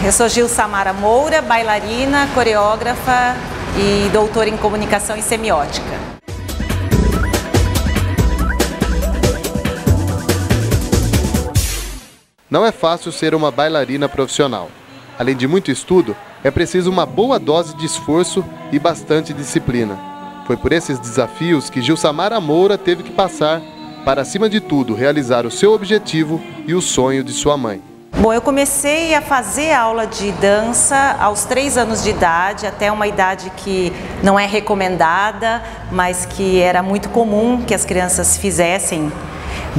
Eu sou Gilsamara Moura, bailarina, coreógrafa e doutora em comunicação e semiótica. Não é fácil ser uma bailarina profissional. Além de muito estudo, é preciso uma boa dose de esforço e bastante disciplina. Foi por esses desafios que Gilsamara Moura teve que passar para, acima de tudo, realizar o seu objetivo e o sonho de sua mãe. Bom, eu comecei a fazer aula de dança aos 3 anos de idade, até uma idade que não é recomendada, mas que era muito comum que as crianças fizessem,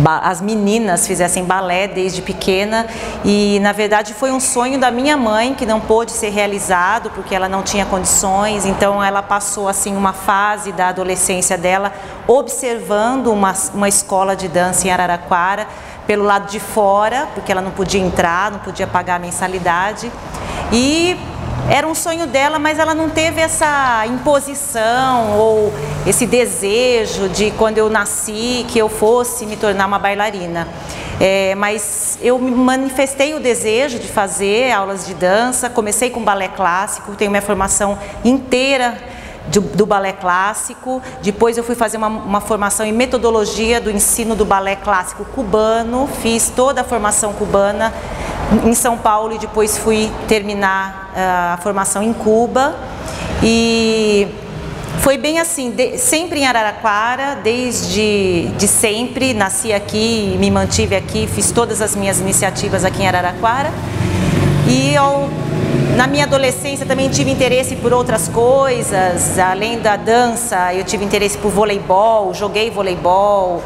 as meninas fizessem balé desde pequena, e na verdade foi um sonho da minha mãe que não pôde ser realizado porque ela não tinha condições. Então ela passou assim uma fase da adolescência dela observando uma escola de dança em Araraquara pelo lado de fora, porque ela não podia entrar, não podia pagar a mensalidade, e era um sonho dela, mas ela não teve essa imposição ou esse desejo de, quando eu nasci, que eu fosse me tornar uma bailarina. Mas eu me manifestei o desejo de fazer aulas de dança, comecei com balé clássico, tenho minha formação inteira do balé clássico. Depois eu fui fazer uma formação em metodologia do ensino do balé clássico cubano, fiz toda a formação cubana em São Paulo e depois fui terminar a formação em Cuba. E foi bem assim, sempre em Araraquara, desde sempre, nasci aqui, me mantive aqui, fiz todas as minhas iniciativas aqui em Araraquara. E na minha adolescência também tive interesse por outras coisas, além da dança, eu tive interesse por voleibol, joguei voleibol,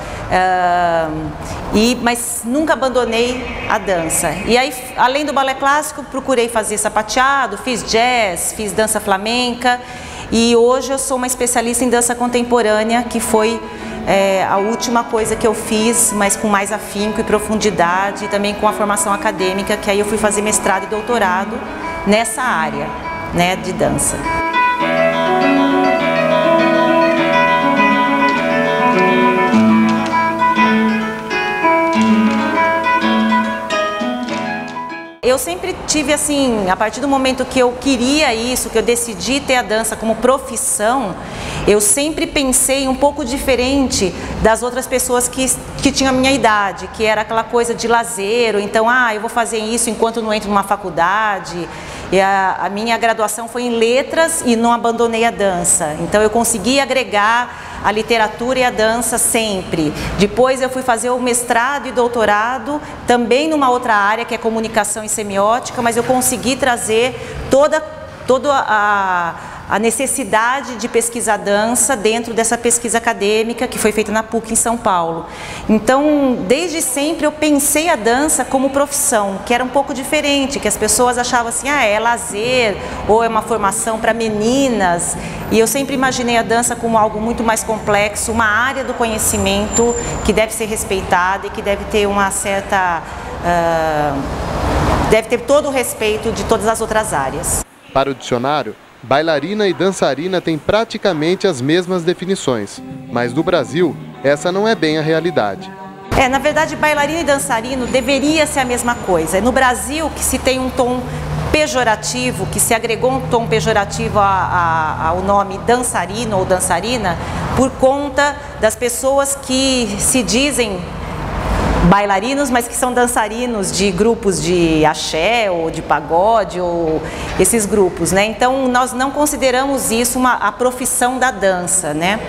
mas nunca abandonei a dança. E aí, além do balé clássico, procurei fazer sapateado, fiz jazz, fiz dança flamenca, e hoje eu sou uma especialista em dança contemporânea, que foi a última coisa que eu fiz, mas com mais afinco e profundidade, e também com a formação acadêmica, que aí eu fui fazer mestrado e doutorado nessa área, né, de dança. Eu sempre tive assim, a partir do momento que eu queria isso, que eu decidi ter a dança como profissão, eu sempre pensei um pouco diferente das outras pessoas que tinham a minha idade, que era aquela coisa de lazer, ou então, eu vou fazer isso enquanto não entro numa faculdade. E a minha graduação foi em letras e não abandonei a dança. Então eu consegui agregar a literatura e a dança sempre. Depois eu fui fazer o mestrado e doutorado, também numa outra área que é comunicação e semiótica, mas eu consegui trazer toda a necessidade de pesquisar dança dentro dessa pesquisa acadêmica que foi feita na PUC em São Paulo. Então, desde sempre eu pensei a dança como profissão, que era um pouco diferente, que as pessoas achavam assim, é lazer ou é uma formação para meninas, e eu sempre imaginei a dança como algo muito mais complexo, uma área do conhecimento que deve ser respeitada e que deve ter uma certa... deve ter todo o respeito de todas as outras áreas. Para o dicionário, bailarina e dançarina têm praticamente as mesmas definições, mas no Brasil, essa não é bem a realidade. Na verdade, bailarina e dançarino deveria ser a mesma coisa. No Brasil, que se tem um tom pejorativo, que se agregou um tom pejorativo ao nome dançarino ou dançarina, por conta das pessoas que se dizem bailarinos, mas que são dançarinos de grupos de axé ou de pagode ou esses grupos, né? Então nós não consideramos isso a profissão da dança, né?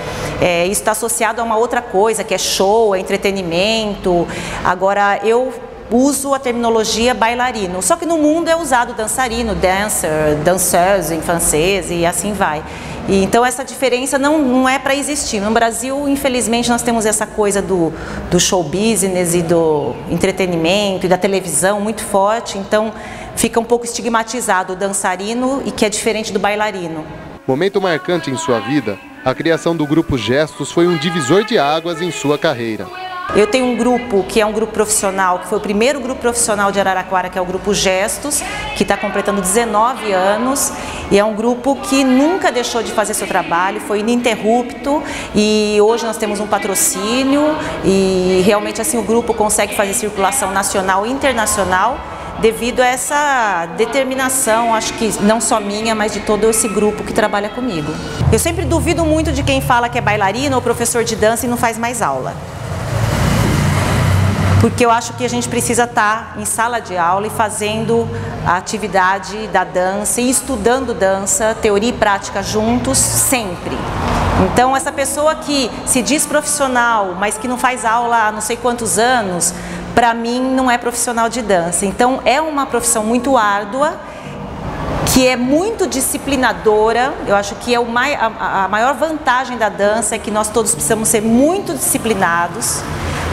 Isso está associado a uma outra coisa, que é show, é entretenimento. Agora eu uso a terminologia bailarino, só que no mundo é usado dançarino, dancer, danseuse em francês e assim vai. E então essa diferença não é para existir. No Brasil, infelizmente, nós temos essa coisa do show business e do entretenimento e da televisão muito forte, então fica um pouco estigmatizado o dançarino, e que é diferente do bailarino. Momento marcante em sua vida, a criação do grupo Gestos foi um divisor de águas em sua carreira. Eu tenho um grupo que é um grupo profissional, que foi o primeiro grupo profissional de Araraquara, que é o Grupo Gestos, que está completando 19 anos, e é um grupo que nunca deixou de fazer seu trabalho, foi ininterrupto, e hoje nós temos um patrocínio, e realmente assim o grupo consegue fazer circulação nacional e internacional, devido a essa determinação, acho que não só minha, mas de todo esse grupo que trabalha comigo. Eu sempre duvido muito de quem fala que é bailarino ou professor de dança e não faz mais aula. Porque eu acho que a gente precisa estar em sala de aula e fazendo a atividade da dança e estudando dança, teoria e prática juntos, sempre. Então, essa pessoa que se diz profissional, mas que não faz aula há não sei quantos anos, para mim não é profissional de dança. Então, é uma profissão muito árdua, que é muito disciplinadora. Eu acho que a maior vantagem da dança é que nós todos precisamos ser muito disciplinados.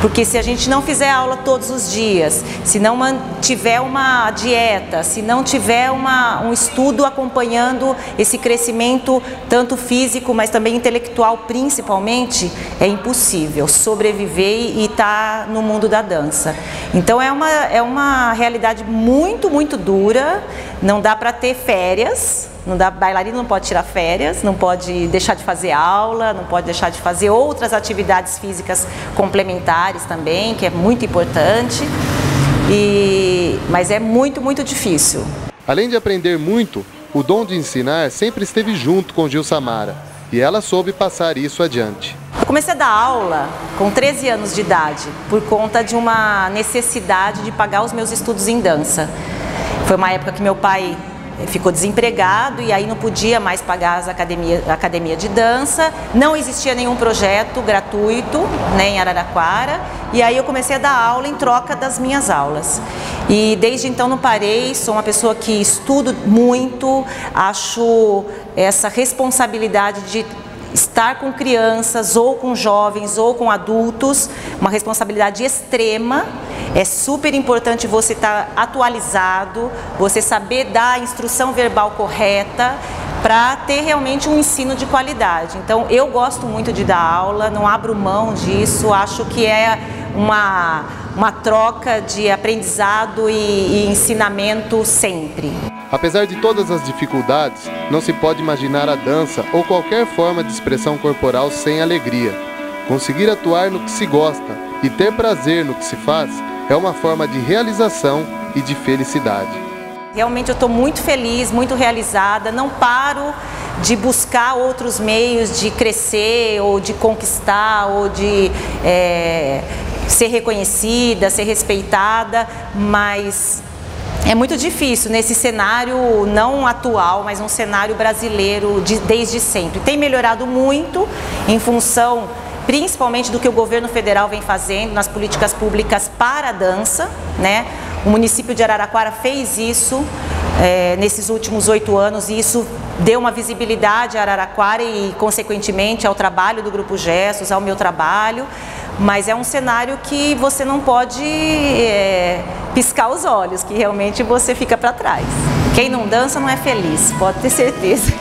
Porque se a gente não fizer aula todos os dias, se não tiver uma dieta, se não tiver um estudo acompanhando esse crescimento, tanto físico, mas também intelectual principalmente, é impossível sobreviver e estar no mundo da dança. Então é uma realidade muito, muito dura, não dá para ter férias. Bailarino não pode tirar férias, não pode deixar de fazer aula, não pode deixar de fazer outras atividades físicas complementares também, que é muito importante, mas é muito, muito difícil. Além de aprender muito, o dom de ensinar sempre esteve junto com Gilsamara e ela soube passar isso adiante. Eu comecei a dar aula com 13 anos de idade, por conta de uma necessidade de pagar os meus estudos em dança. Foi uma época que meu pai ficou desempregado e aí não podia mais pagar a academia de dança, não existia nenhum projeto gratuito, né, em Araraquara, e aí eu comecei a dar aula em troca das minhas aulas. E desde então não parei, sou uma pessoa que estudo muito, acho essa responsabilidade de estar com crianças, ou com jovens, ou com adultos, uma responsabilidade extrema. É super importante você estar atualizado, você saber dar a instrução verbal correta para ter realmente um ensino de qualidade. Então, eu gosto muito de dar aula, não abro mão disso, acho que é uma troca de aprendizado e ensinamento sempre. Apesar de todas as dificuldades, não se pode imaginar a dança ou qualquer forma de expressão corporal sem alegria. Conseguir atuar no que se gosta e ter prazer no que se faz é uma forma de realização e de felicidade. Realmente eu estou muito feliz, muito realizada, não paro de buscar outros meios de crescer ou de conquistar ou de ser reconhecida, ser respeitada, mas é muito difícil nesse cenário não atual, mas um cenário brasileiro desde sempre. Tem melhorado muito em função principalmente do que o governo federal vem fazendo nas políticas públicas para a dança, né? O município de Araraquara fez isso nesses últimos 8 anos e isso deu uma visibilidade a Araraquara e, consequentemente, ao trabalho do Grupo Gestos, ao meu trabalho, mas é um cenário que você não pode piscar os olhos, que realmente você fica para trás. Quem não dança não é feliz, pode ter certeza.